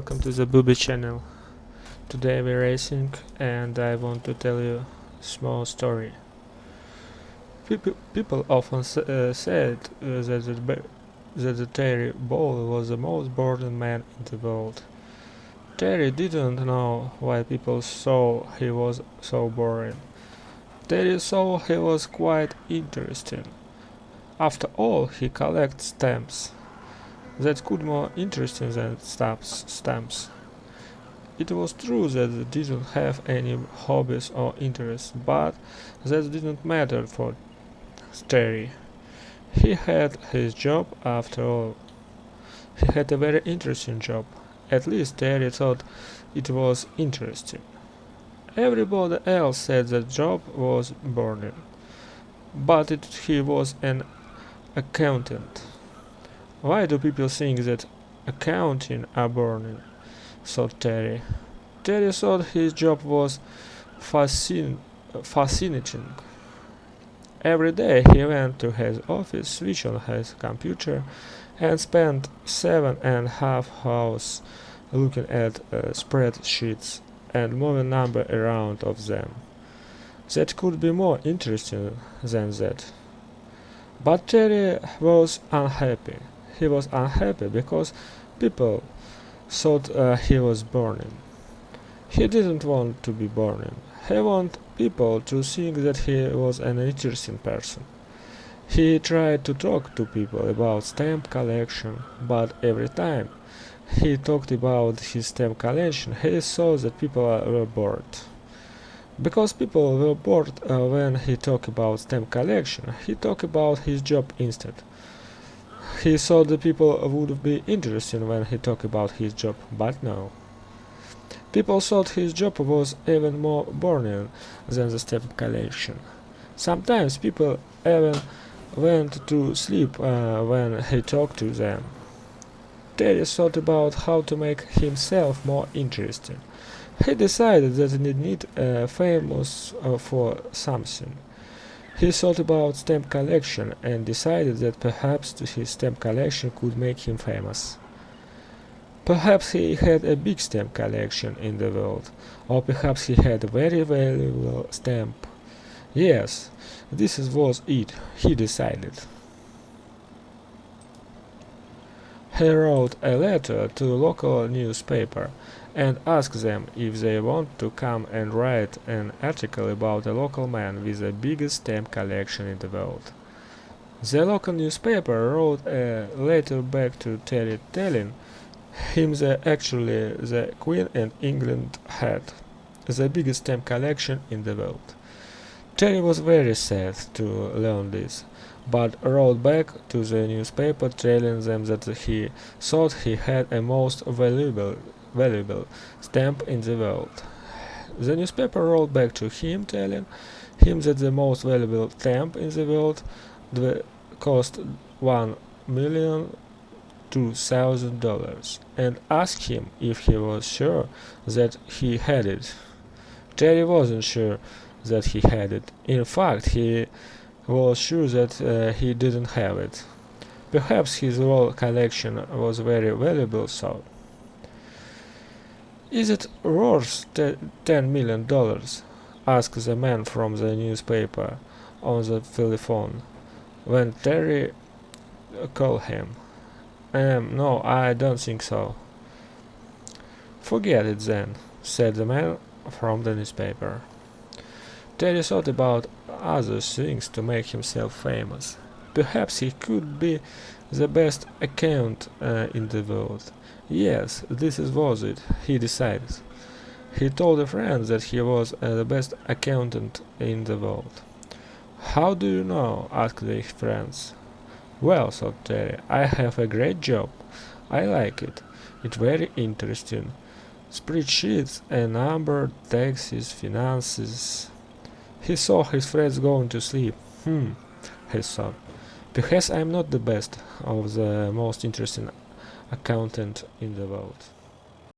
welcome to the Booby channel. Today we're racing and I want to tell you a small story. People often said that Terry Ball was the most boring man in the world. Terry didn't know why people thought he was so boring. Terry thought he was quite interesting. After all, he collects stamps. That could be more interesting than stamps. It was true that he didn't have any hobbies or interests, but that didn't matter for Terry. He had his job after all. He had a very interesting job. At least Terry thought it was interesting. Everybody else said that job was boring, but he was an accountant. Why do people think that accounting are boring? Thought Terry. Terry thought his job was fascinating. Every day he went to his office, switched on his computer, and spent 7.5 hours looking at spreadsheets and moving numbers around of them. That could be more interesting than that. But Terry was unhappy. He was unhappy because people thought he was boring. He didn't want to be boring. He wanted people to think that he was an interesting person. He tried to talk to people about stamp collection, but every time he talked about his stamp collection, he saw that people were bored. Because people were bored when he talked about stamp collection, he talked about his job instead. He thought the people would be interested when he talked about his job, but no. People thought his job was even more boring than the stamp collection. Sometimes people even went to sleep when he talked to them. Terry thought about how to make himself more interesting. He decided that he needed famous for something. He thought about stamp collection and decided that perhaps his stamp collection could make him famous. Perhaps he had a big stamp collection in the world, or perhaps he had a very valuable stamp. Yes, this was it, he decided. He wrote a letter to a local newspaper and asked them if they want to come and write an article about a local man with the biggest stamp collection in the world. The local newspaper wrote a letter back to Terry telling him that actually the Queen of England had the biggest stamp collection in the world. Terry was very sad to learn this, but wrote back to the newspaper telling them that he thought he had a most valuable stamp in the world. The newspaper wrote back to him telling him that the most valuable stamp in the world cost $1,002,000 and asked him if he was sure that he had it. Terry wasn't sure that he had it. In fact, he was sure that he didn't have it. Perhaps his whole collection was very valuable, so. Is it worth $10 million? Asked the man from the newspaper on the telephone when Terry called him. No, I don't think so. Forget it then, said the man from the newspaper. Terry thought about other things to make himself famous. Perhaps he could be the best accountant in the world. Yes, this was it, he decided. He told a friend that he was the best accountant in the world. How do you know? Asked the friends. Well, thought Terry, I have a great job. I like it. It's very interesting. Spreadsheets, a number, taxes, finances. He saw his friends going to sleep. He thought. Perhaps I'm not the best or the most interesting accountant in the world.